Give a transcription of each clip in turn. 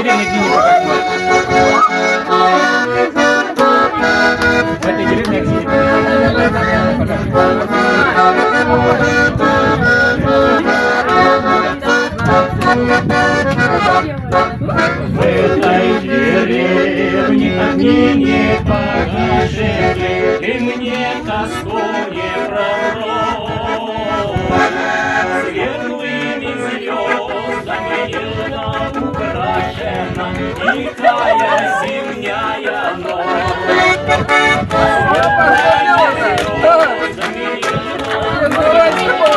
деревне Гвинни показывают. В этой деревне Гвинни в этой деревне огни не погашили, и мне тоску не пророк. Светлыми звездами елка украшена, тихая зимняя ночь. Звездами елка украшена,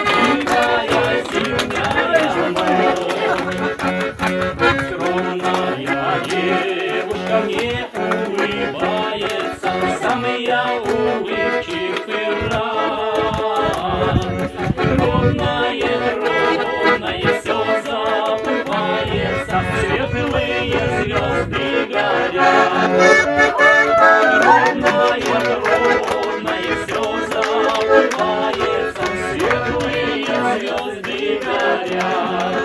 тихая зимняя ночь. Скромная девушка мне улыбается, сам я улыбчив и рад. Ровное, все забывается, светлые звезды горят. Ровное, все забывается, светлые звезды горят.